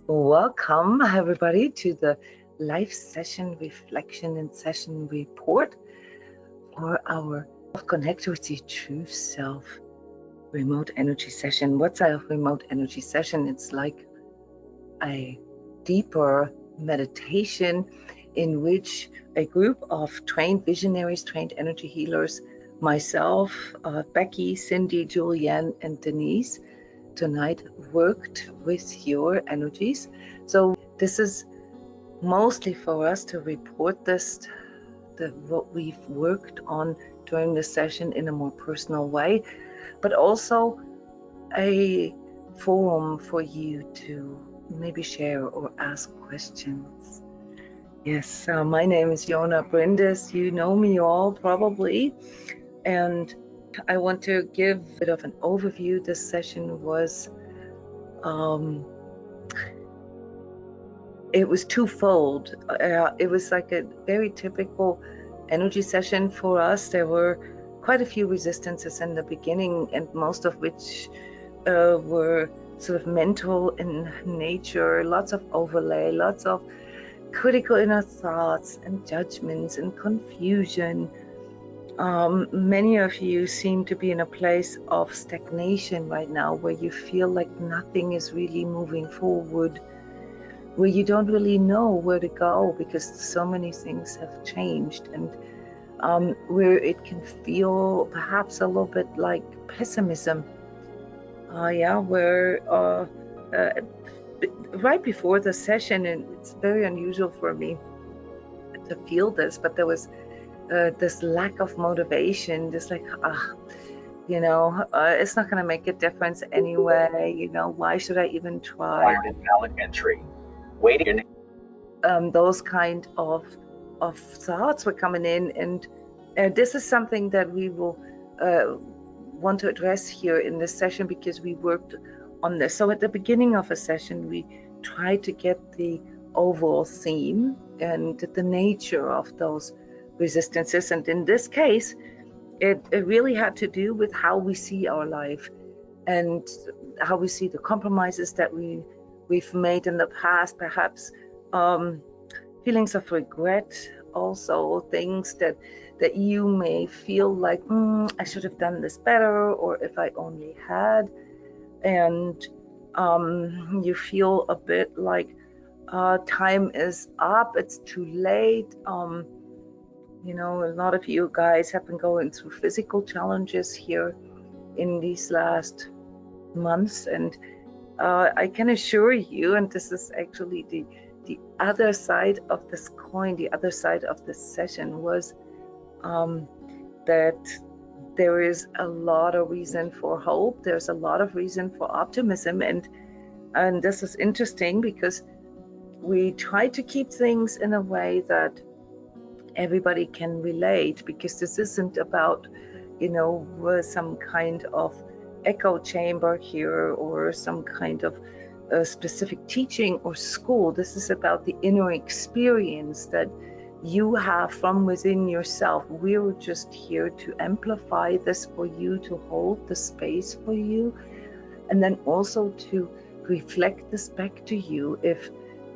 Welcome, everybody, to the live session reflection and session report for our Connect with Your True Self remote energy session. What's a remote energy session? It's like a deeper meditation in which a group of trained visionaries, trained energy healers, myself, Becky, Cindy, Julianne, and Denise, tonight worked with your energies. So this is mostly for us to report what we've worked on during the session in a more personal way, but also a forum for you to maybe share or ask questions. Yes, my name is Jona Bryndis. You know me all probably, and I want to give a bit of an overview. This session was it was twofold. It was like a very typical energy session for us. There were quite a few resistances in the beginning, and most of which were sort of mental in nature, lots of overlay, lots of critical inner thoughts and judgments and confusion. Many of you seem to be in a place of stagnation right now, where you feel like nothing is really moving forward, where you don't really know where to go because so many things have changed, and where it can feel perhaps a little bit like pessimism. Where right before the session, and it's very unusual for me to feel this, but there was this lack of motivation, just like, it's not going to make a difference anyway. Why should I even try? Invalid entry. Waiting. Those kind of thoughts were coming in, and this is something that we will want to address here in this session, because we worked on this. So at the beginning of a session, we tried to get the overall theme and the nature of those resistances, and in this case, it really had to do with how we see our life and how we see the compromises that we've made in the past, perhaps feelings of regret, also things that you may feel like, I should have done this better, or if I only had, and you feel a bit like time is up, it's too late. A lot of you guys have been going through physical challenges here in these last months, and I can assure you, and this is actually the other side of this coin, the other side of this session, was that there is a lot of reason for hope. There's a lot of reason for optimism, and this is interesting because we try to keep things in a way that everybody can relate, because this isn't about some kind of echo chamber here or some kind of specific teaching or school. This is about the inner experience that you have from within yourself. We're just here to amplify this for you, to hold the space for you, and then also to reflect this back to you if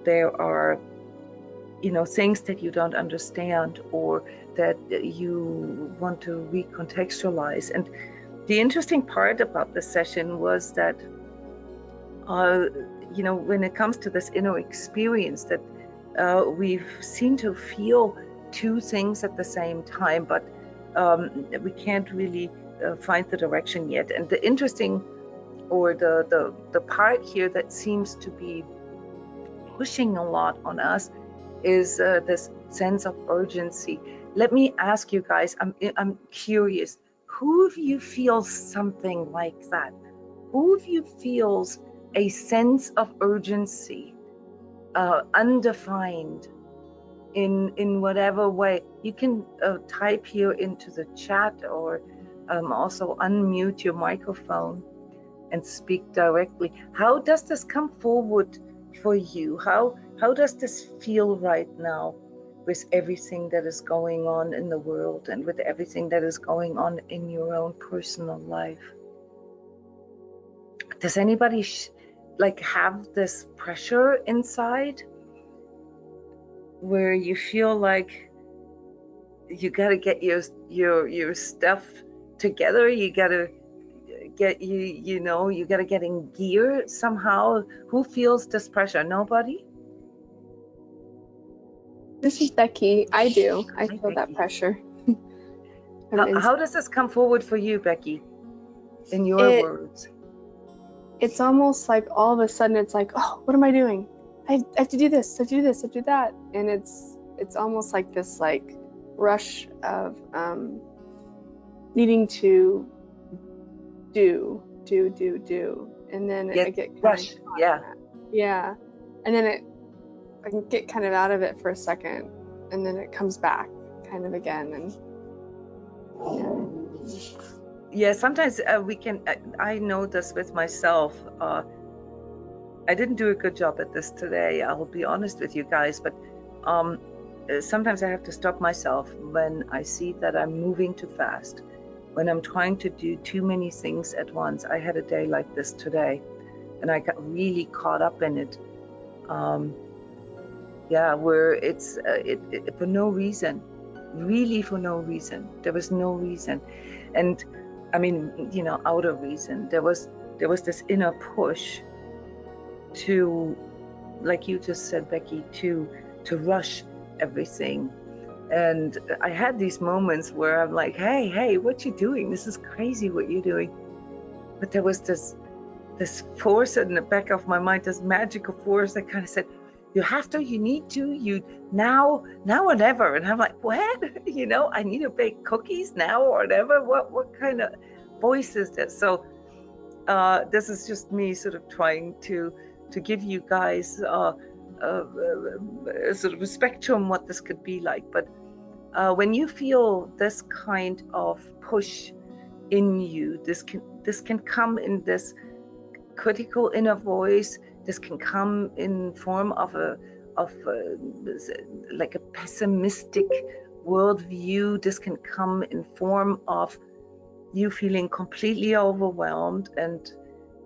there are things that you don't understand or that you want to recontextualize. And the interesting part about this session was that when it comes to this inner experience, that we've seemed to feel two things at the same time, but we can't really find the direction yet. And the interesting, or the part here that seems to be pushing a lot on us, is this sense of urgency. Let me ask you guys, I'm curious, who of you feels something like that? Who of you feels a sense of urgency, undefined, in whatever way? You can type here into the chat, or also unmute your microphone and speak directly. How does this come forward for you? How does this feel right now, with everything that is going on in the world and with everything that is going on in your own personal life? Does anybody like have this pressure inside where you feel like you got to get your stuff together, you got to get you got to get in gear somehow? Who feels this pressure? Nobody? This is Becky. I do. I Hi, feel that Becky. pressure. How does this come forward for you, Becky, in your words? It's almost like all of a sudden it's like, oh, what am I doing? I have to do this, I have to do this, I have to do that. And it's almost like this like rush of needing to do. And then I get kind rush. of Yeah. And then I can get kind of out of it for a second, and then it comes back kind of again. And yeah, sometimes we can, I know this with myself. I didn't do a good job at this today, I'll be honest with you guys, but sometimes I have to stop myself when I see that I'm moving too fast, when I'm trying to do too many things at once. I had a day like this today, and I got really caught up in it. Where it's for no reason, really for no reason. There was no reason, and I mean, outer reason. There was this inner push to, like you just said, Becky, to rush everything. And I had these moments where I'm like, hey, what you doing? This is crazy what you're doing. But there was this force in the back of my mind, this magical force that kind of said, you have to, you need to, you now or never. And I'm like, what? I need to bake cookies now or never? What kind of voice is this? So this is just me sort of trying to give you guys sort of a spectrum what this could be like. But when you feel this kind of push in you, this can come in this critical inner voice. This can come in form of like a pessimistic worldview. This can come in form of you feeling completely overwhelmed and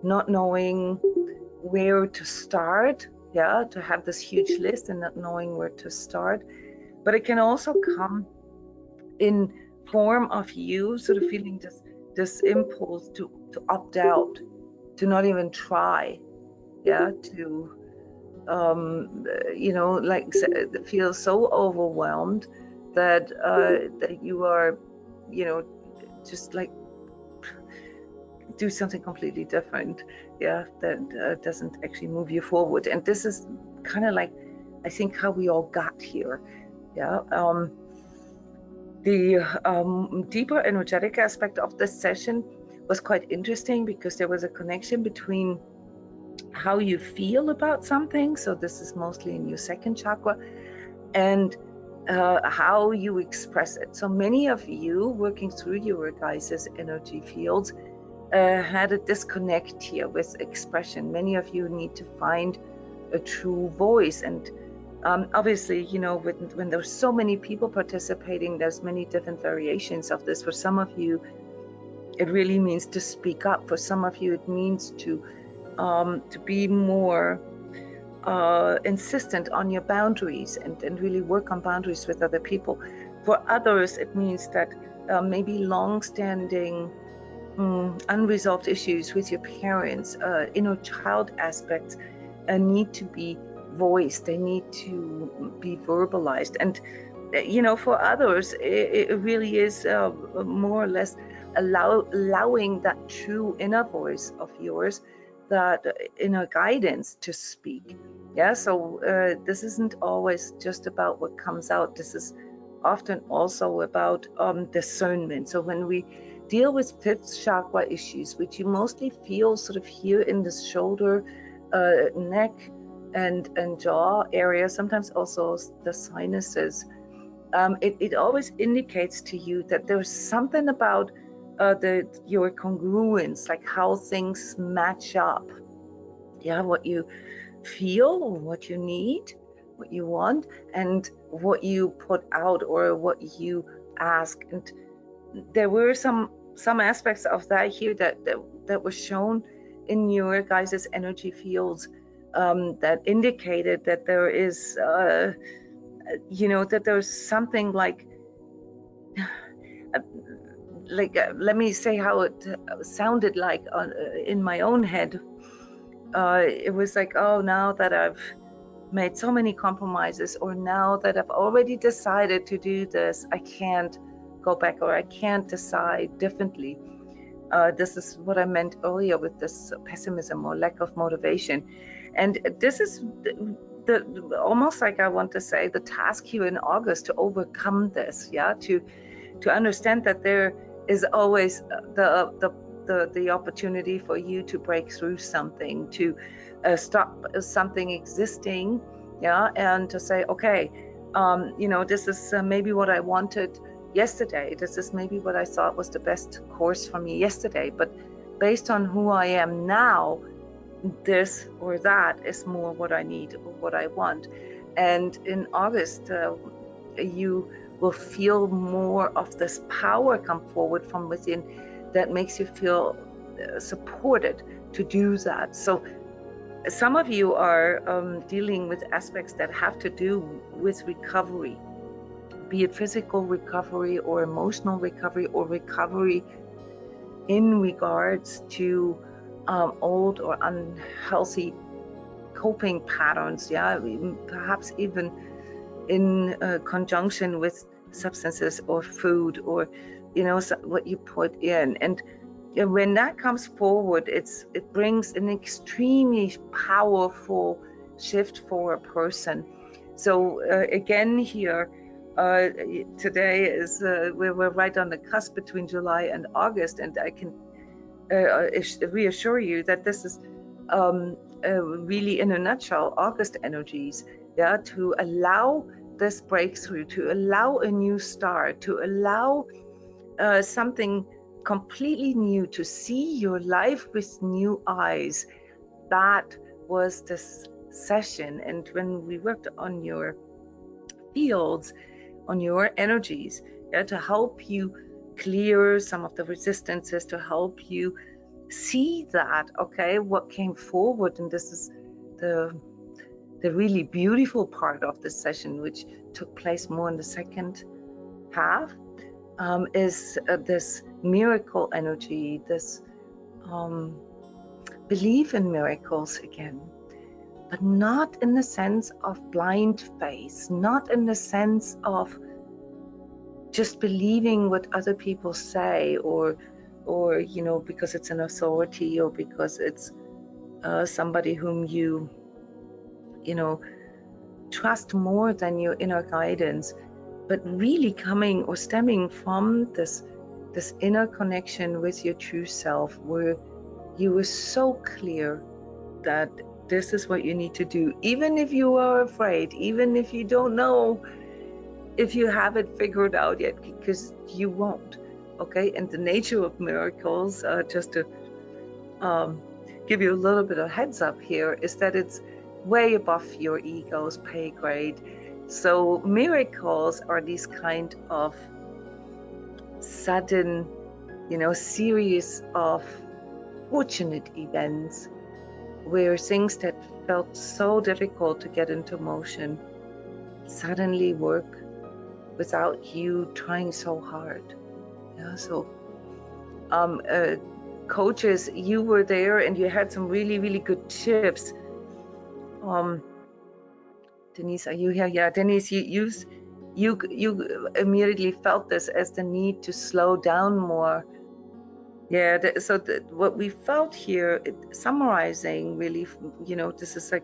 not knowing where to start. To have this huge list and not knowing where to start. But it can also come in form of you sort of feeling this impulse to opt out, to not even try, to like feel so overwhelmed that that you are, just like do something completely different, that doesn't actually move you forward. And this is kind of like, I think, how we all got here. The deeper energetic aspect of this session was quite interesting because there was a connection between how you feel about something, so this is mostly in your second chakra, and how you express it. So many of you working through your guys' energy fields had a disconnect here with expression. Many of you need to find a true voice, and obviously, when there's so many people participating, there's many different variations of this. For some of you, it really means to speak up. For some of you, it means to be more insistent on your boundaries and really work on boundaries with other people. For others, it means that maybe long-standing unresolved issues with your parents, inner child aspects need to be voiced. They need to be verbalized. And for others, it really is more or less allowing that true inner voice of yours, that inner guidance to speak. So this isn't always just about what comes out. This is often also about discernment. So when we deal with fifth chakra issues, which you mostly feel sort of here in the shoulder, neck, and jaw area, sometimes also the sinuses, it always indicates to you that there's something about your congruence, like how things match up. What you feel, what you need, what you want, and what you put out or what you ask. And there were some aspects of that here that were shown in your guys' energy fields that indicated that there is, that there's something like let me say how it sounded like in my own head. It was like, oh, now that I've made so many compromises, or now that I've already decided to do this, I can't go back, or I can't decide differently. This is what I meant earlier with this pessimism or lack of motivation. And this is the almost like, I want to say, the task here in August to overcome this, to understand that there is always the opportunity for you to break through something, to stop something existing, and to say, okay, this is maybe what I wanted yesterday. This is maybe what I thought was the best course for me yesterday, but based on who I am now, this or that is more what I need or what I want. And in August, you will feel more of this power come forward from within that makes you feel supported to do that. So some of you are dealing with aspects that have to do with recovery, be it physical recovery or emotional recovery, or recovery in regards to old or unhealthy coping patterns, perhaps even in conjunction with substances or food, or what you put in. And when that comes forward, it brings an extremely powerful shift for a person. So again here, today is we're right on the cusp between July and August, and I can reassure you that this is really, in a nutshell, August energies, to allow this breakthrough, to allow a new start, to allow something completely new, to see your life with new eyes. That was this session. And when we worked on your fields, on your energies, to help you clear some of the resistances, to help you see that, okay, what came forward. And this is the really beautiful part of this session, which took place more in the second half, is this miracle energy, this belief in miracles again, but not in the sense of blind faith, not in the sense of just believing what other people say, or because it's an authority, or because it's somebody whom you trust more than your inner guidance, but really coming or stemming from this inner connection with your true self, where you were so clear that this is what you need to do, even if you are afraid, even if you don't know if you have it figured out yet, because you won't. Okay, and the nature of miracles, just to give you a little bit of heads up here, is that it's way above your ego's pay grade. So miracles are these kind of sudden, series of fortunate events where things that felt so difficult to get into motion suddenly work without you trying so hard. So coaches, you were there and you had some really, really good tips. Denise, are you here? Yeah, Denise, you immediately felt this as the need to slow down more. Yeah, what we felt here, summarizing really, this is like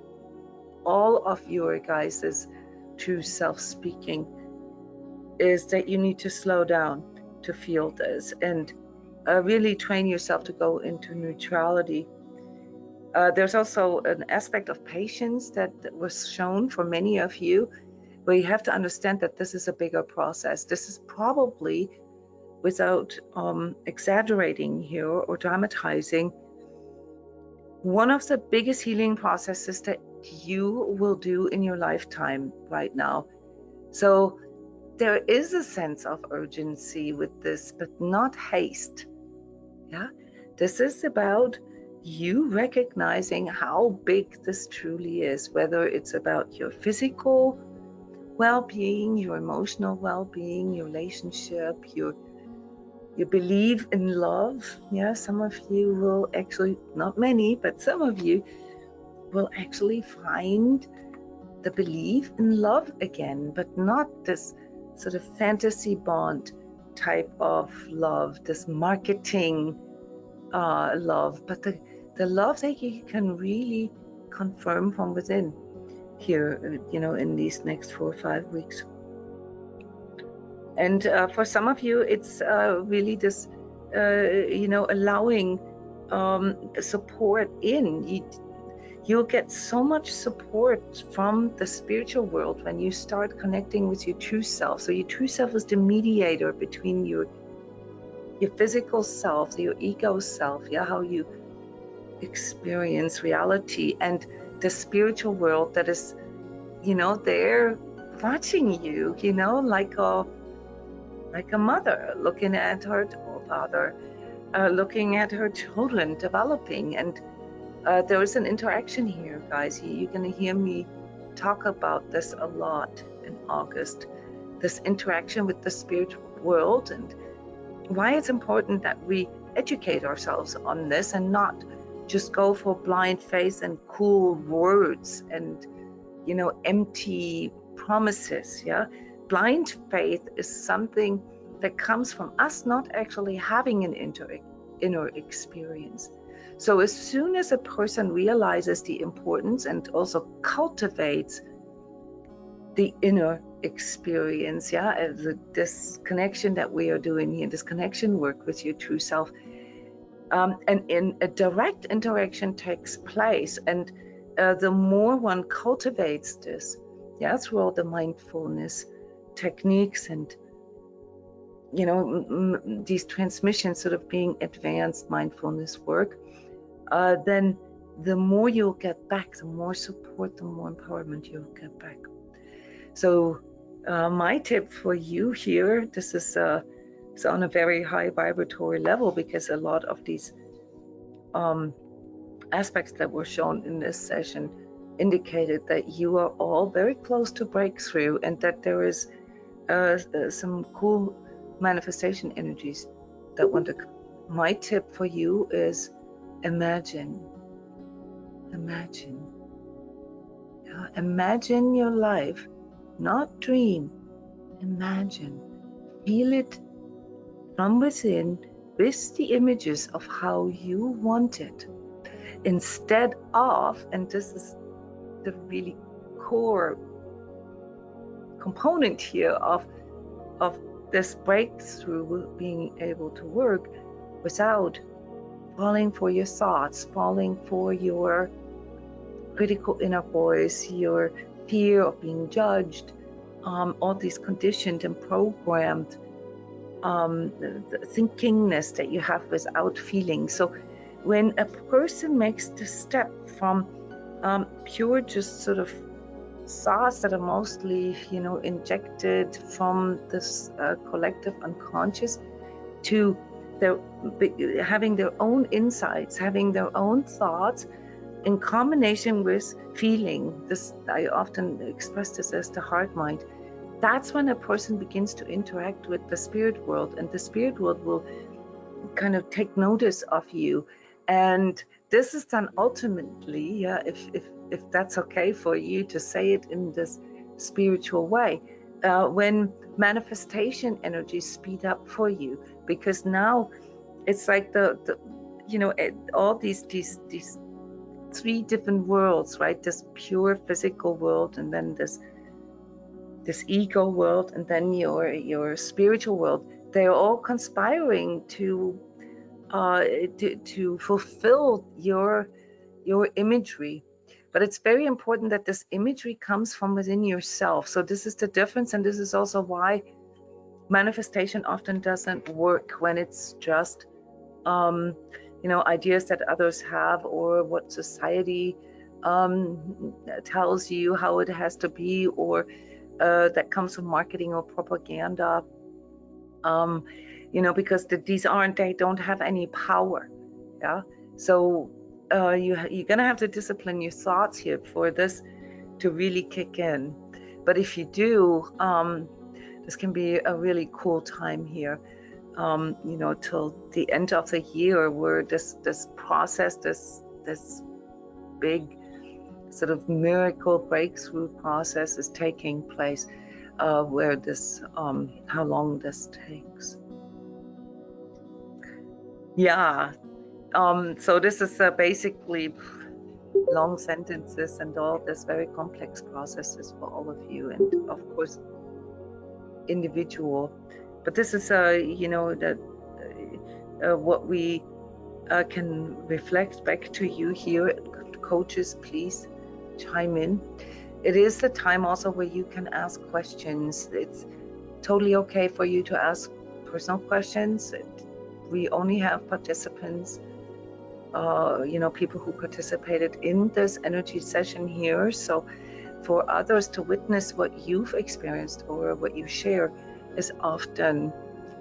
all of your guys' true self speaking, is that you need to slow down to feel this, and really train yourself to go into neutrality. There's also an aspect of patience that was shown for many of you, where you have to understand that this is a bigger process. This is probably, without exaggerating here or dramatizing, one of the biggest healing processes that you will do in your lifetime right now. So there is a sense of urgency with this, but not haste. This is about you recognizing how big this truly is, whether it's about your physical well-being, your emotional well-being, your relationship, your belief in love. Yeah, some of you will actually, not many, but some of you will actually find the belief in love again, but not this sort of fantasy bond type of love, this marketing love, but the love that you can really confirm from within here, in these next 4 or 5 weeks. And for some of you, it's really this, allowing support in. You'll get so much support from the spiritual world when you start connecting with your true self. So your true self is the mediator between your physical self, your ego self, yeah, how you experience reality, and the spiritual world that is, they're watching you, like a mother looking at her father, looking at her children developing. And there is an interaction here, guys. You're going to hear me talk about this a lot in August, this interaction with the spiritual world, and why it's important that we educate ourselves on this and not just go for blind faith and cool words and, empty promises. Yeah, blind faith is something that comes from us not actually having an inner experience. So as soon as a person realizes the importance and also cultivates the inner experience, yeah, this connection that we are doing here, this connection work with your true self, and in a direct interaction takes place, and the more one cultivates this, yeah, through all the mindfulness techniques and these transmissions sort of being advanced mindfulness work, then the more you'll get back, the more support, the more empowerment you'll get back. So my tip for you here, this is on a very high vibratory level, because a lot of these aspects that were shown in this session indicated that you are all very close to breakthrough, and that there is some cool manifestation energies that want to come. My tip for you is imagine your life, not dream, imagine, feel it from within with the images of how you want it, instead of, and this is the really core component here of this breakthrough being able to work, without falling for your thoughts, falling for your critical inner voice, your fear of being judged, all these conditioned and programmed thinkingness that you have without feeling. So when a person makes the step from pure just sort of thoughts that are mostly injected from this collective unconscious, to having their own insights, having their own thoughts in combination with feeling, this, I often express this as the heart mind, that's when a person begins to interact with the spirit world, and the spirit world will kind of take notice of you. And this is done ultimately, yeah, if that's okay for you to say it in this spiritual way, when manifestation energies speed up for you, because now it's like all these three different worlds, right? This pure physical world, and then this ego world, and then your spiritual world. They're all conspiring to fulfill your imagery. But it's very important that this imagery comes from within yourself. So this is the difference, and this is also why manifestation often doesn't work when it's just ideas that others have, or what society tells you how it has to be, or that comes from marketing or propaganda, because they don't have any power. Yeah. So you're gonna have to discipline your thoughts here for this to really kick in. But if you do, this can be a really cool time here. You know, till the end of the year, where this process, this big sort of miracle breakthrough process is taking place, where this how long this takes. Yeah. So this is basically long sentences and all this very complex processes for all of you, and of course individual. But this is you know, that what we can reflect back to you here. Coaches, please chime in. It is the time also where you can ask questions. It's totally okay for you to ask personal questions. We only have participants, you know, people who participated in this energy session here. So for others to witness what you've experienced or what you share is often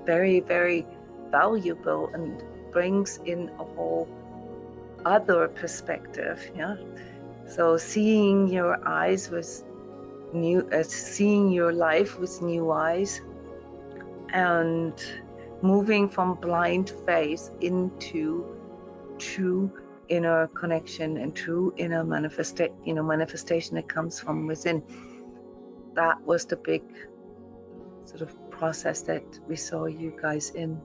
very, very valuable and brings in a whole other perspective. Yeah. So seeing your eyes with new, seeing your life with new eyes, and moving from blind faith into true inner connection and true inner manifestation that comes from within. That was the big sort of process that we saw you guys in.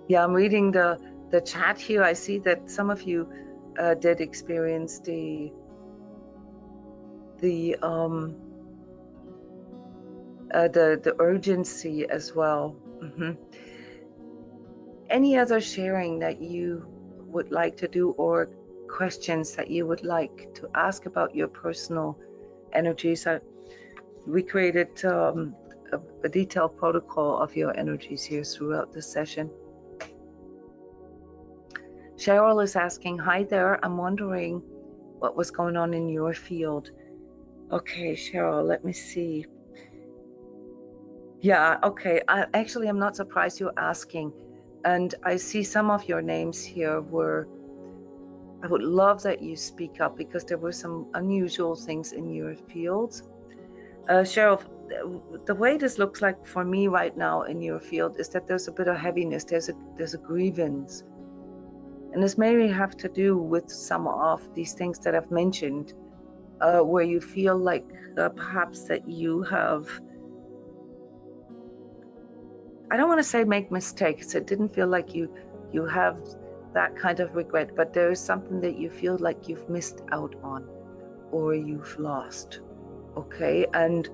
Yeah, I'm reading the chat here. I see that some of you did experience the urgency as well. Any other sharing that you would like to do, or questions that you would like to ask about your personal energies? We created a detailed protocol of your energies here throughout the session. Cheryl is asking, hi there, I'm wondering what was going on in your field. Okay, Cheryl, let me see. Yeah, okay. I'm not surprised you're asking. And I see some of your names here were, I would love that you speak up, because there were some unusual things in your fields. Cheryl, the way this looks like for me right now in your field is that there's a bit of heaviness, there's a grievance. And this may have to do with some of these things that I've mentioned, where you feel like perhaps that you have, I don't want to say make mistakes. It didn't feel like you have that kind of regret, but there is something that you feel like you've missed out on or you've lost. Okay, and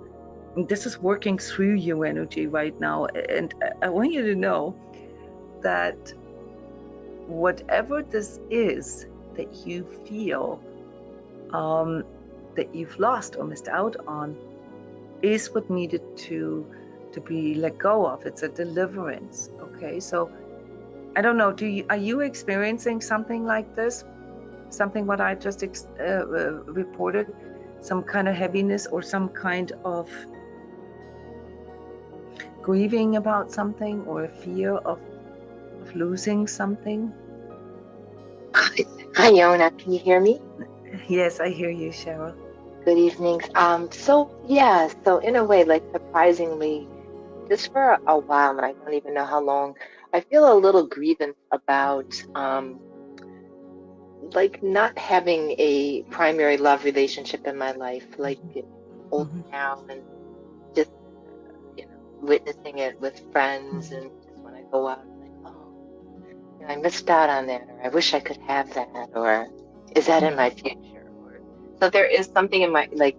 this is working through your energy right now. And I want you to know that whatever this is that you feel that you've lost or missed out on is what needed to be let go of. It's a deliverance. Okay, so I don't know, are you experiencing something like this? Something what I just reported? Some kind of heaviness or some kind of grieving about something, or a fear of losing something? Hi, Jona. Can you hear me? Yes, I hear you, Cheryl. Good evening. So in a way, like surprisingly, just for a while, and I don't even know how long, I feel a little grievance about like not having a primary love relationship in my life, like old now, and just witnessing it with friends, and just when I go out, like, oh, I missed out on that, or I wish I could have that, or is that in my future? So there is something in my, like,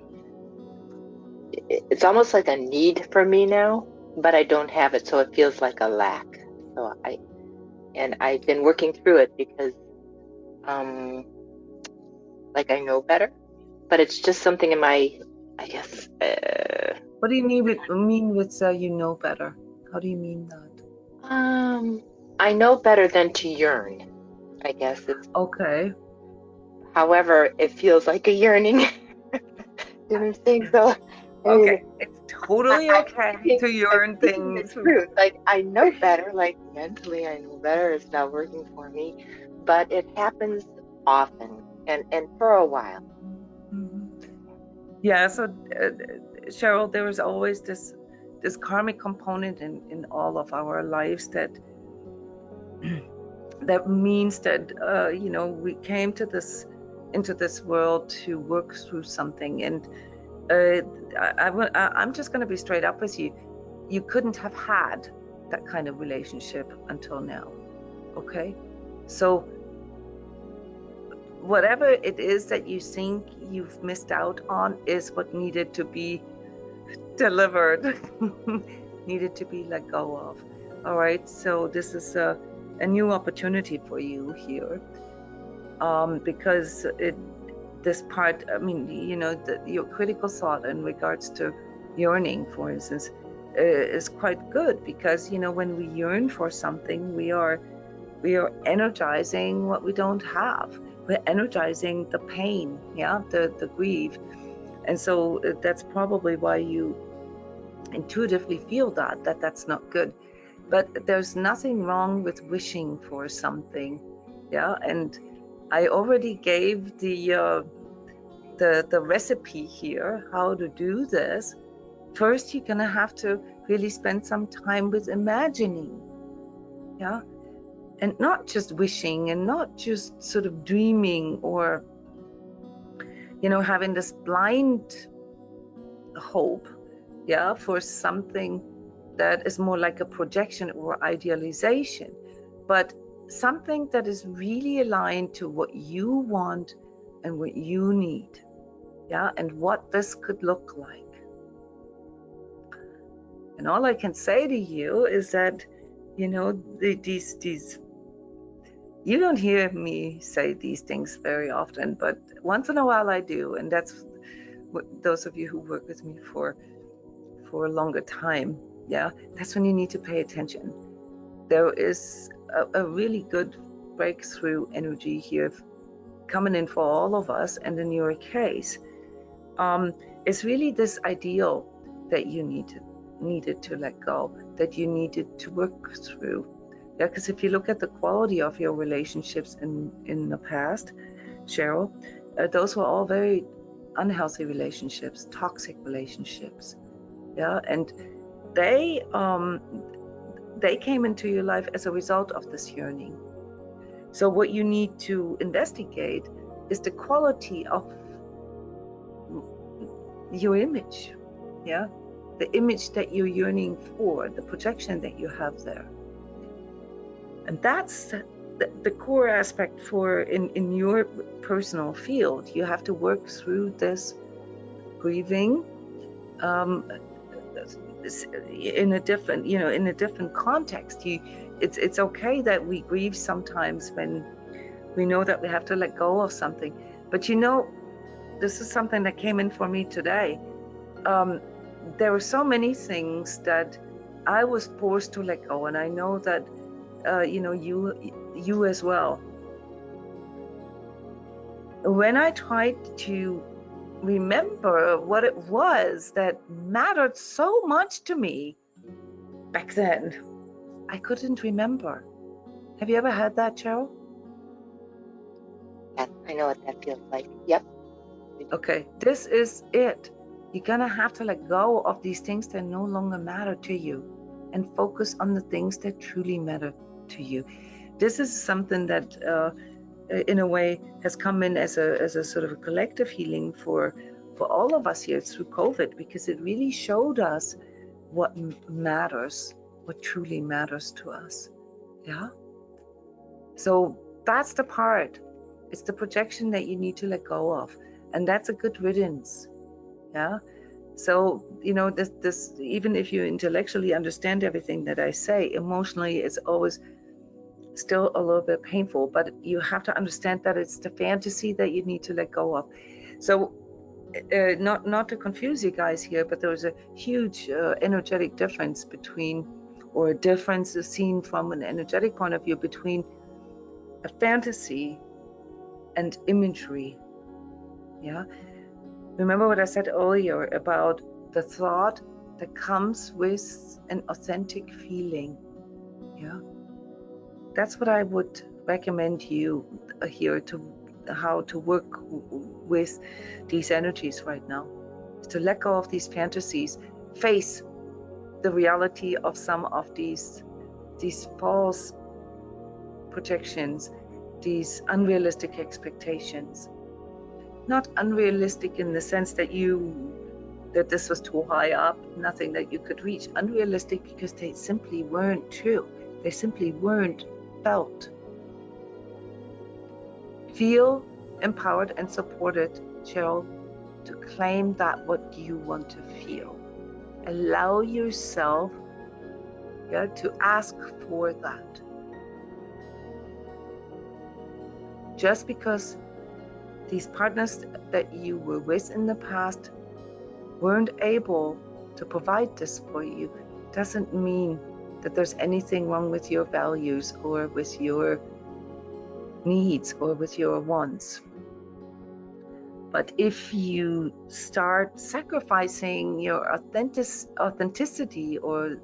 it's almost like a need for me now, but I don't have it, so it feels like a lack. So I've been working through it because, like, I know better, but it's just something in my, I guess. What do you mean with you know better? How do you mean that? I know better than to yearn, I guess. Okay. However, it feels like a yearning. Didn't think so. Okay, it's totally okay to yearn things. Truth. Like, I know better, like mentally I know better, it's not working for me, but it happens often and for a while. Yeah, so Cheryl, there is always this karmic component in all of our lives that means that we came to into this world to work through something. And I'm just going to be straight up with you. You couldn't have had that kind of relationship until now. Okay, so whatever it is that you think you've missed out on is what needed to be delivered, needed to be let go of. All right, so this is a new opportunity for you here, because this part, I mean, your critical thought in regards to yearning, for instance, is quite good, because when we yearn for something, we are energizing what we don't have. We're energizing the pain, the grief. And so that's probably why you intuitively feel that's not good. But there's nothing wrong with wishing for something, and I already gave the recipe here how to do this. First, you're gonna have to really spend some time with imagining, and not just wishing, and not just sort of dreaming, or having this blind hope, for something that is more like a projection or idealization, but something that is really aligned to what you want and what you need, and what this could look like. And all I can say to you is that, these you don't hear me say these things very often, but once in a while I do, and that's what those of you who work with me for a longer time, that's when you need to pay attention. There is a really good breakthrough energy here coming in for all of us, and in your case, it's really this ideal that you needed to let go, that you needed to work through. Because if you look at the quality of your relationships in the past, Cheryl, those were all very unhealthy relationships, toxic relationships, and they came into your life as a result of this yearning. So what you need to investigate is the quality of your image, the image that you're yearning for, the projection that you have there. And that's the core aspect for in your personal field. You have to work through this grieving in a different context. It's okay that we grieve sometimes when we know that we have to let go of something. But this is something that came in for me today. There were so many things that I was forced to let go, and I know that you as well. When I tried to remember what it was that mattered so much to me back then, I couldn't remember. Have you ever had that, Cheryl? Yes, I know what that feels like. Yep. Okay, this is it. You're gonna have to let go of these things that no longer matter to you, and focus on the things that truly matter to you. This is something that in a way has come in as a sort of a collective healing for all of us here through COVID, because it really showed us what matters, what truly matters to us. So that's the part. It's the projection that you need to let go of, and that's a good riddance. So this even if you intellectually understand everything that I say, emotionally it's always still a little bit painful, but you have to understand that it's the fantasy that you need to let go of. So not to confuse you guys here, but there's a huge energetic difference between, or a difference is seen from an energetic point of view, between a fantasy and imagery. Remember what I said earlier about the thought that comes with an authentic feeling. That's what I would recommend you here to how to work with these energies right now, to let go of these fantasies, face the reality of some of these false projections, these unrealistic expectations. Not unrealistic in the sense that this was too high up, nothing that you could reach. Unrealistic because they simply weren't true. They simply weren't felt. Feel empowered and supported, Cheryl, to claim that what you want to feel. Allow yourself to ask for that. Just because these partners that you were with in the past weren't able to provide this for you doesn't mean that there's anything wrong with your values or with your needs or with your wants. But if you start sacrificing your authenticity or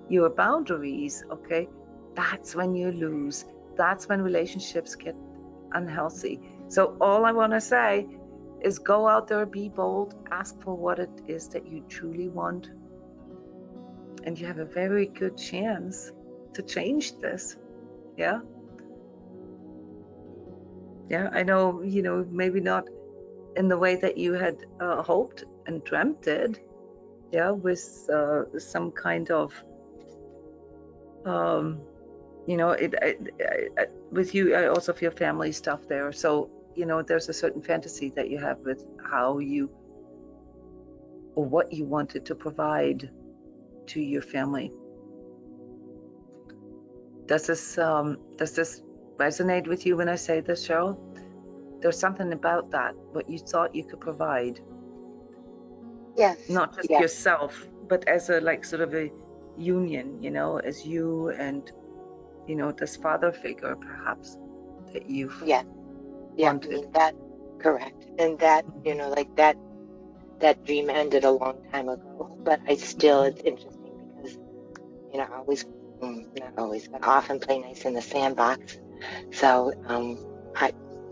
your boundaries, okay, that's when you lose. That's when relationships get unhealthy. So all I want to say is go out there, be bold, ask for what it is that you truly want, and you have a very good chance to change this. Yeah, I know, maybe not in the way that you had hoped and dreamt it, with some kind of with you, I also feel family stuff there. So, there's a certain fantasy that you have with how you or what you wanted to provide to your family. Does this resonate with you when I say this, Cheryl? There's something about that, what you thought you could provide. Yes. Not just yourself, but as a sort of a union, as you and this father figure perhaps that you've wanted. I mean, that correct. And that, that dream ended a long time ago, but it's interesting because, not always, but often play nice in the sandbox. So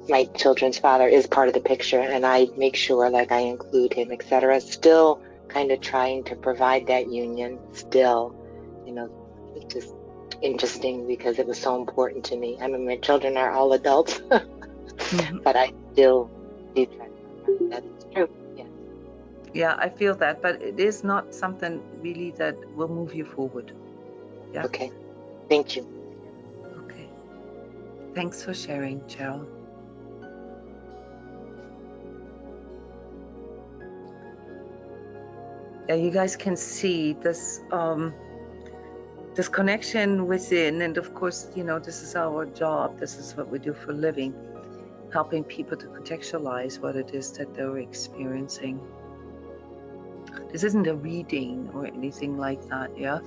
my children's father is part of the picture, and I make sure I include him, etc. Still kind of trying to provide that union still, it's just interesting because it was so important to me. I mean, my children are all adults, but I still do try to provide that. It's true. Yeah, I feel that, but it is not something really that will move you forward. Yeah. Okay. Thank you. Okay. Thanks for sharing, Cheryl. Yeah, you guys can see this this connection within, and of course, this is our job. This is what we do for a living, helping people to contextualize what it is that they're experiencing. This isn't a reading or anything like that, yeah?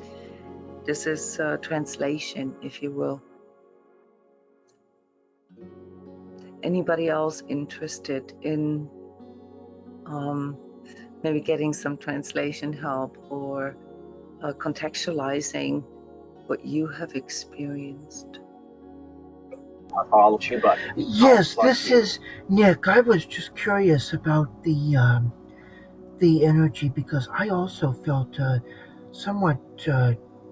This is a translation, if you will. Anybody else interested in maybe getting some translation help or contextualizing what you have experienced? I'll you, but Yes, this is Nick. I was just curious about the energy because I also felt somewhat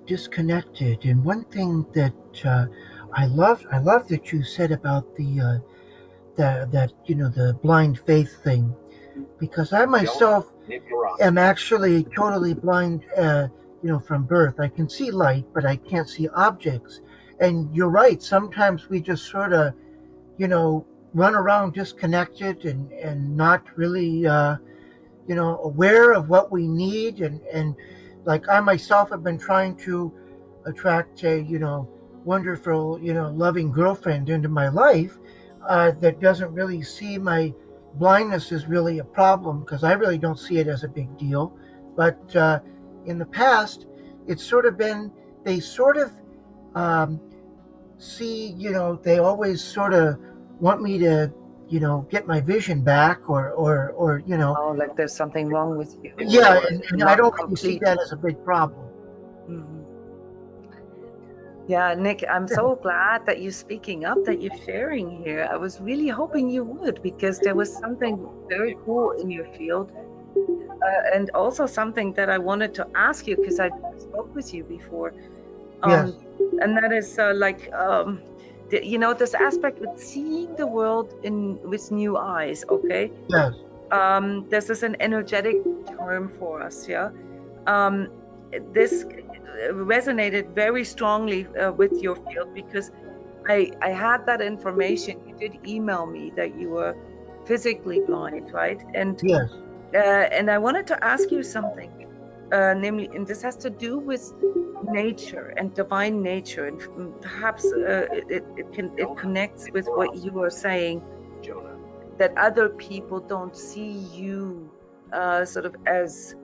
disconnected. And one thing that I love that you said about the blind faith thing, because I myself am actually totally blind. From birth, I can see light, but I can't see objects. And you're right. Sometimes we just sort of run around disconnected and not really, aware of what we need. And like I myself have been trying to attract a, wonderful, loving girlfriend into my life that doesn't really see my blindness as really a problem because I really don't see it as a big deal. But in the past, it's sort of been, they sort of, see, they always sort of want me to, get my vision back or Oh, like there's something wrong with you. Yeah, and I don't really see that as a big problem. Yeah, Nick, I'm so glad that you're speaking up, that you're sharing here. I was really hoping you would, because there was something very cool in your field, and also something that I wanted to ask you, because I spoke with you before. Yes. And that is this aspect with seeing the world with new eyes. Okay. Yes. This is an energetic term for us. Yeah. This resonated very strongly with your field, because I had that information. You did email me that you were physically blind, right? And Yes. I wanted to ask you something, namely, and this has to do with nature and divine nature, and perhaps it connects with what you were saying, that other people don't see you sort of as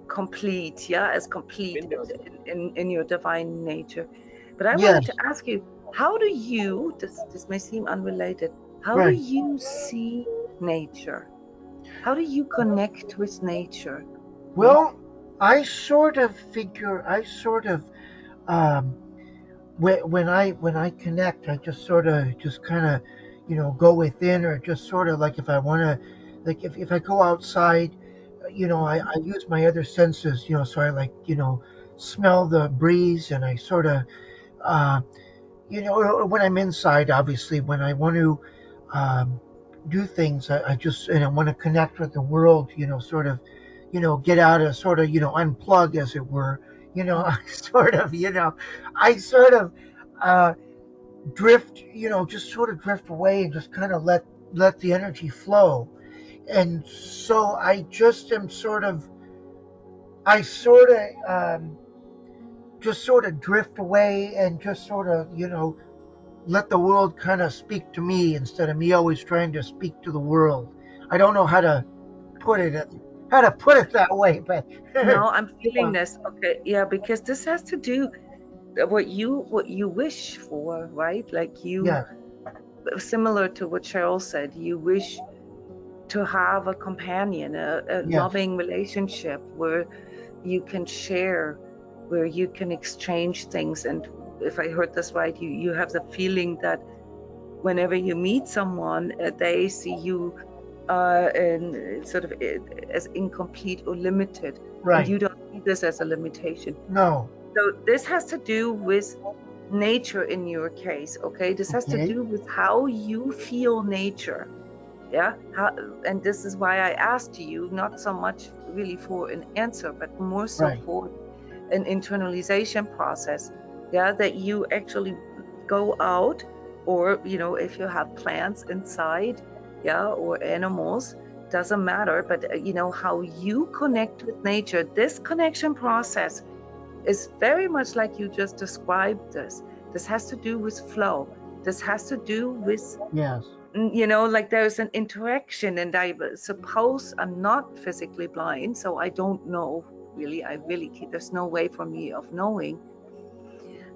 complete, as complete in your divine nature. But I wanted Yes. to ask you, how do you, this may seem unrelated, how do Right. you see nature? How do you connect with nature, Nick? Well, I sort of figure, um, when I connect, I just sort of just kind of, go within, or just sort of like if I want to, like if I go outside, I use my other senses, so I like, smell the breeze, and I sort of, uh, or when I'm inside, obviously, when I want to um, do things, I just, and I want to connect with the world, sort of, get out of, sort of, unplug, as it were. I sort of, I sort of uh, drift, just sort of drift away, and just kind of let the energy flow. And so I just am sort of, I sort of just sort of drift away, and just sort of, let the world kind of speak to me, instead of me always trying to speak to the world. I don't know put it put it that way, but No, I'm feeling yeah, this. Okay, yeah, because this has to do what you wish for, right? Like you, yes, similar to what Cheryl said, you wish to have a companion, a yes, loving relationship where you can share, where you can exchange things. And if I heard this right, you have the feeling that whenever you meet someone, they see you in sort of as incomplete or limited, and right, you don't see this as a limitation. no, So this has to do with nature in your case. Okay, this has to okay, do with how you feel nature. Yeah. And this is why I asked you, not so much really for an answer, but more so right, for an internalization process. Yeah, that you actually go out, or if you have plants inside, or animals, doesn't matter, but how you connect with nature. This connection process is very much like you just described. This has to do with flow. This has to do with, yes, like there's an interaction. And I suppose, I'm not physically blind, so I don't know really. There's no way for me of knowing,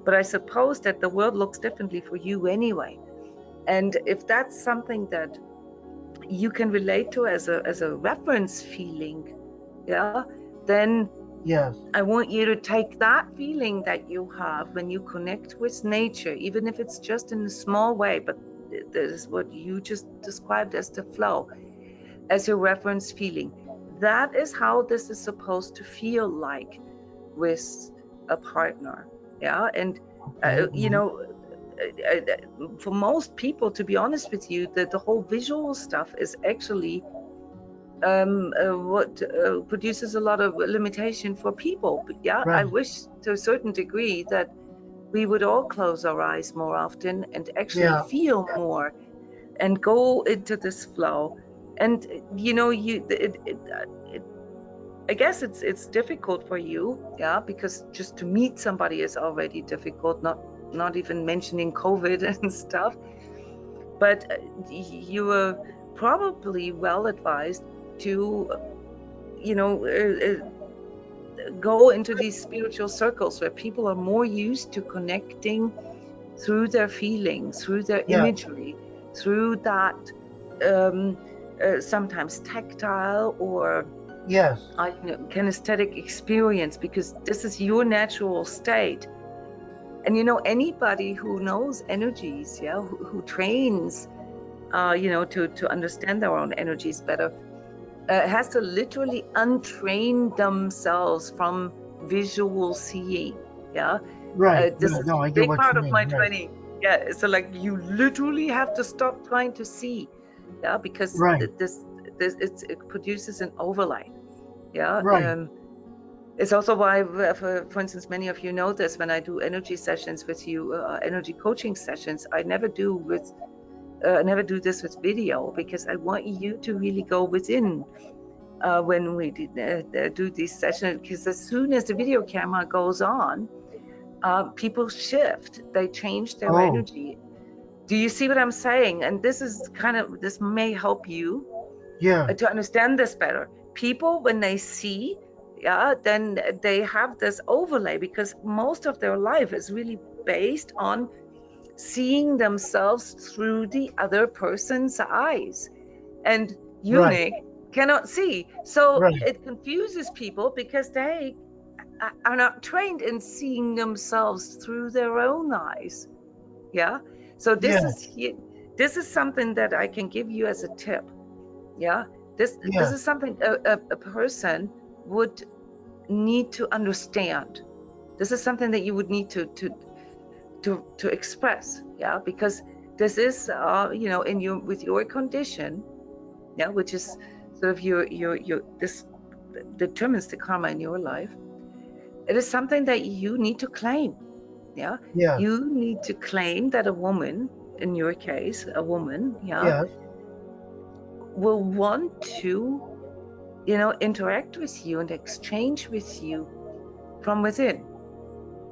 but I suppose that the world looks differently for you anyway. And if that's something that you can relate to as a reference feeling, then yes, I want you to take that feeling that you have when you connect with nature, even if it's just in a small way, but this is what you just described as the flow, as your reference feeling. That is how this is supposed to feel like with a partner. And okay, for most people, to be honest with you, the whole visual stuff is actually what produces a lot of limitation for people. But I right, wish to a certain degree that we would all close our eyes more often and actually yeah, feel more and go into this flow. And I guess it's difficult for you, because just to meet somebody is already difficult, not even mentioning COVID and stuff. But you were probably well advised to go into these spiritual circles where people are more used to connecting through their feelings, through their yeah, imagery, through that sometimes tactile or yes, kinesthetic experience, because this is your natural state. And you know, anybody who knows energies, yeah, who trains, you know, to understand their own energies better, has to literally untrain themselves from visual seeing. Yeah, Right. this No, is no, I a get big what you part of my mean. Right. training. Yeah, so like you literally have to stop trying to see, yeah, because Right. it produces an overlay. Yeah, Right. it's also why, for instance, many of you know this, when I do energy sessions with you, energy coaching sessions, I never do this with video, because I want you to really go within when we do these sessions, because as soon as the video camera goes on, people shift, they change their Oh, energy. Do you see what I'm saying? And this may help you yeah. to understand this better. People, when they see, yeah, then they have this overlay, because most of their life is really based on seeing themselves through the other person's eyes. And you, Right. Nick, cannot see. So Right. it confuses people, because they are not trained in seeing themselves through their own eyes. Yeah. So Yeah. this is something that I can give you as a tip. Yeah. This Yeah. is something a person would need to understand. This is something that you would need to express. Yeah, because this is you know, in your, with your condition, yeah, which is sort of your this determines the karma in your life. It is something that you need to claim. Yeah, Yeah. you need to claim that a woman, in your case, a woman, yeah, Yes. will want to, you know, interact with you and exchange with you from within.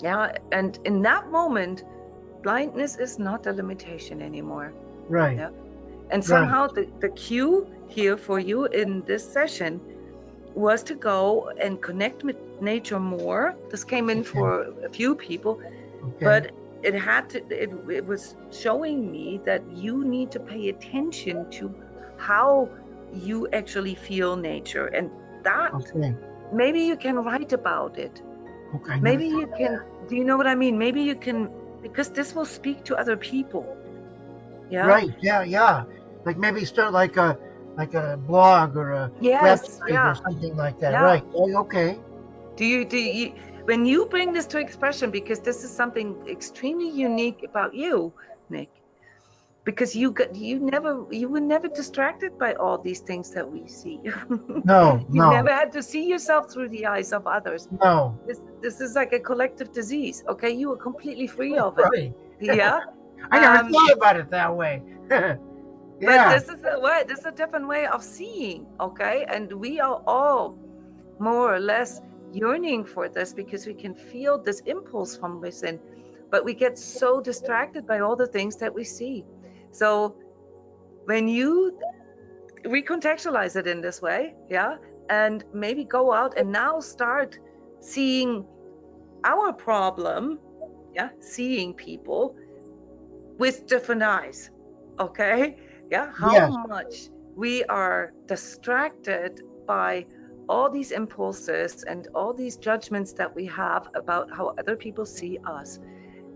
Yeah, and in that moment, blindness is not a limitation anymore. Right. Yeah, and Right. somehow the cue here for you in this session was to go and connect with nature more. This came in Okay. for a few people, Okay. but it was showing me that you need to pay attention to how you actually feel nature, and that Okay. maybe you can write about it. Okay. I'm Maybe gonna you can, do you know what I mean? Maybe you can, because this will speak to other people. Yeah. Right. Yeah. Yeah. Like maybe start like a blog or a Yes. website or Yeah. something like that. Yeah. Right. Oh, okay. Do you, when you bring this to expression, because this is something extremely unique about you, Nick, because you were never distracted by all these things that we see. No. You No. never had to see yourself through the eyes of others. No. This is like a collective disease. Okay, you were completely free of it. Right. Yeah. I never thought about it that way. But Yeah. this is a way, this is a different way of seeing. Okay, and we are all more or less yearning for this, because we can feel this impulse from within, but we get so distracted by all the things that we see. So when you recontextualize it in this way, yeah, and maybe go out and now start seeing our problem, yeah, seeing people with different eyes. Okay, yeah, how Yes. much we are distracted by all these impulses and all these judgments that we have about how other people see us,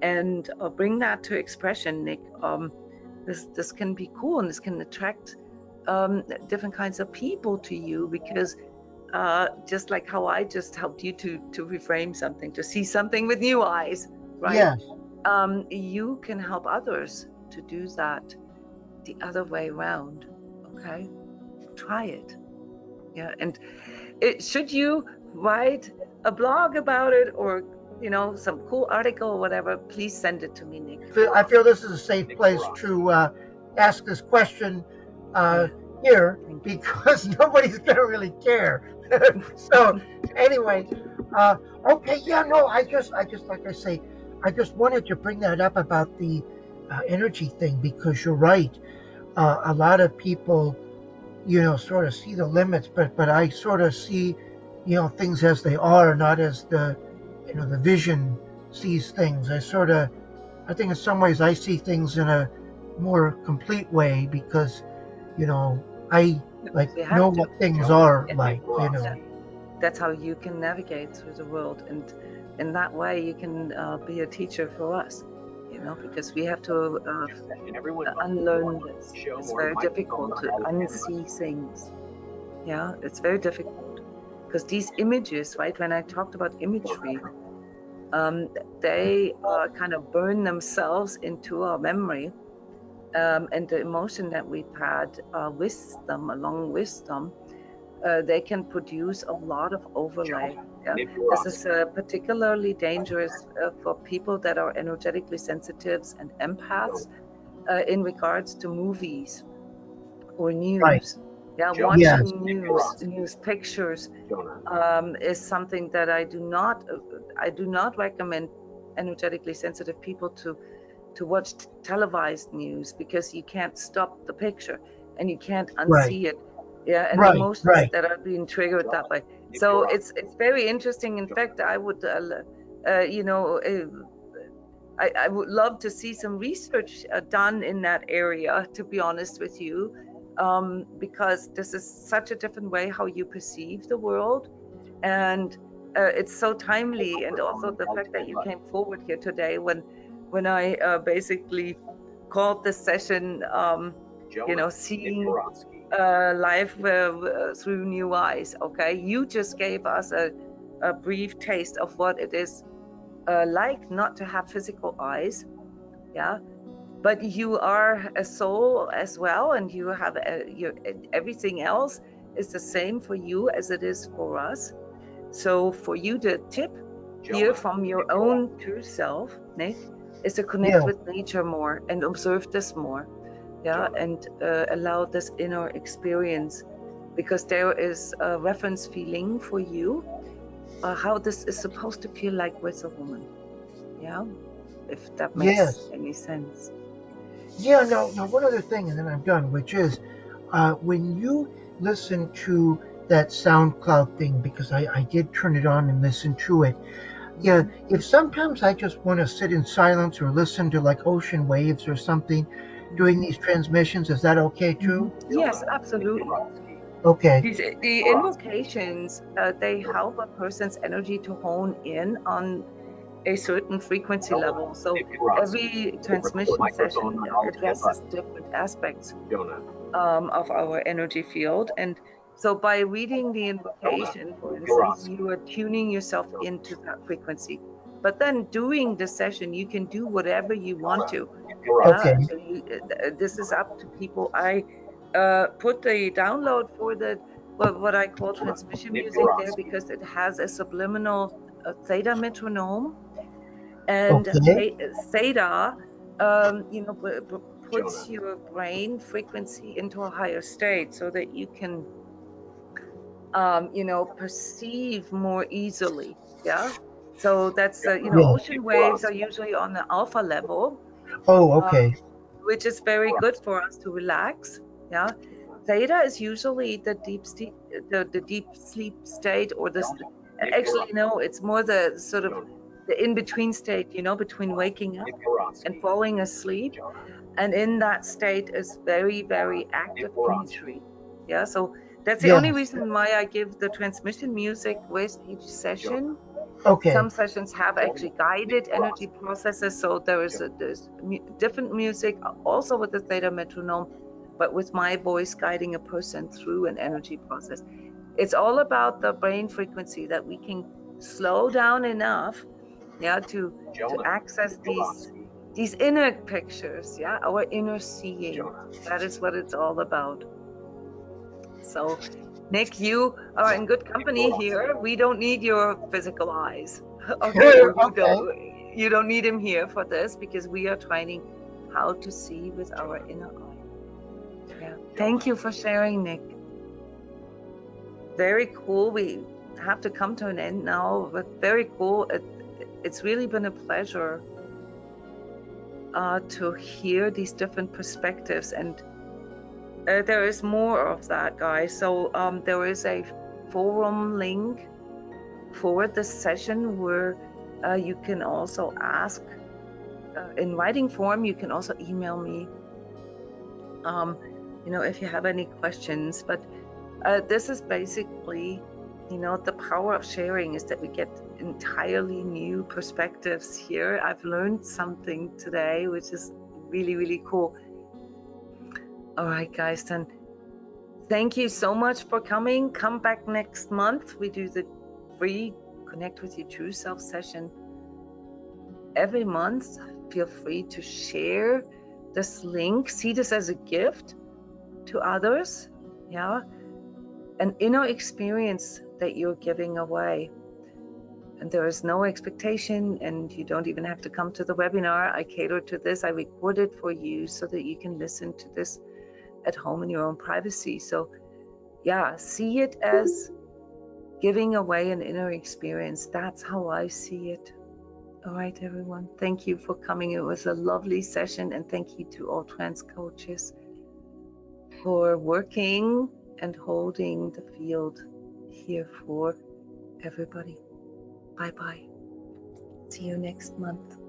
and bring that to expression, Nick. This can be cool, and this can attract different kinds of people to you, because just like how I just helped you to reframe something, to see something with new eyes, right? Yes. You can help others to do that the other way around. Okay, try it. Yeah, and should you write a blog about it, or you know, some cool article or whatever, please send it to me, Nick. I feel this is a safe place to ask this question here because nobody's gonna really care. So, anyway, okay, yeah, no, I just like I say, I just wanted to bring that up about the energy thing because you're right. A lot of people, sort of see the limits, but I sort of see, things as they are, not as the vision sees things. I think in some ways I see things in a more complete way because, I like You know have to. what things are Yeah. like. Yeah. That's how you can navigate through the world, and in that way you can be a teacher for us, because we have to unlearn this. It's very difficult to unsee things. Yeah, it's very difficult because these images, right? When I talked about imagery, they kind of burn themselves into our memory, and the emotion that we've had with them, along with them, they can produce a lot of overlay. Yeah? This is particularly dangerous for people that are energetically sensitives and empaths in regards to movies or news. Right. Yeah, Yes. watching news pictures is something that I do not recommend energetically sensitive people to watch televised news, because you can't stop the picture and you can't unsee it. Yeah, and emotions that are being triggered that way. So it's very interesting. In fact, I would I would love to see some research done in that area, to be honest with you, because this is such a different way how you perceive the world, and it's so timely. And also the fact that you came forward here today when I basically called this session, seeing life through new eyes. Okay, you just gave us a brief taste of what it is like not to have physical eyes. Yeah, but you are a soul as well, and you have everything else is the same for you as it is for us. So for you, the tip here from your own true self, Nick, is to connect with nature more and observe this more. Yeah, and allow this inner experience, because there is a reference feeling for you how this is supposed to feel like with a woman. Yeah, if that makes any sense. Yeah, no, one other thing, and then I'm done, which is when you listen to that SoundCloud thing, because I did turn it on and listen to it. Yeah, if sometimes I just want to sit in silence or listen to like ocean waves or something doing these transmissions, is that okay too? Yes, absolutely. Okay. The invocations, they help a person's energy to hone in on a certain frequency level. So every transmission session addresses different aspects of our energy field. And so by reading the invocation, for instance, you are tuning yourself into that frequency. But then during the session, you can do whatever you want to. Okay. So this is up to people. I put the download for the what I call transmission music there, because it has a subliminal theta metronome, and theta puts your brain frequency into a higher state so that you can perceive more easily. Yeah, so that's ocean waves are usually on the alpha level. Oh, okay. Which is very good for us to relax. Yeah, theta is usually the deep sleep, the deep sleep state, or actually no, it's more the sort of the in-between state, between waking up and falling asleep. And in that state is very, very active imagery. Yeah, so that's the only reason why I give the transmission music with each session. Okay. Some sessions have actually guided energy processes, so there's different music also with the theta metronome, but with my voice guiding a person through an energy process. It's all about the brain frequency, that we can slow down enough, to access these inner pictures, our inner seeing. That is what it's all about. So Nick, you are in good company here. We don't need your physical eyes. Okay, you don't need him here for this, because we are training how to see with our inner eye. Yeah. Thank you for sharing, Nick. Very cool. We have to come to an end now, but very cool. It's really been a pleasure to hear these different perspectives, and there is more of that, guys. So there is a forum link for this session where you can also ask in writing form. You can also email me, if you have any questions. But this is basically You know, the power of sharing is that we get entirely new perspectives here. I've learned something today, which is really, really cool. All right, guys, then thank you so much for coming. Come back next month. We do the free Connect with Your True Self session every month. Feel free to share this link. See this as a gift to others. Yeah, an inner experience that you're giving away. And there is no expectation, and you don't even have to come to the webinar. I cater to this. I record it for you so that you can listen to this at home in your own privacy. So yeah, see it as giving away an inner experience. That's how I see it. All right, everyone. Thank you for coming. It was a lovely session, and thank you to all trans coaches for working and holding the field here for everybody. Bye-bye. See you next month.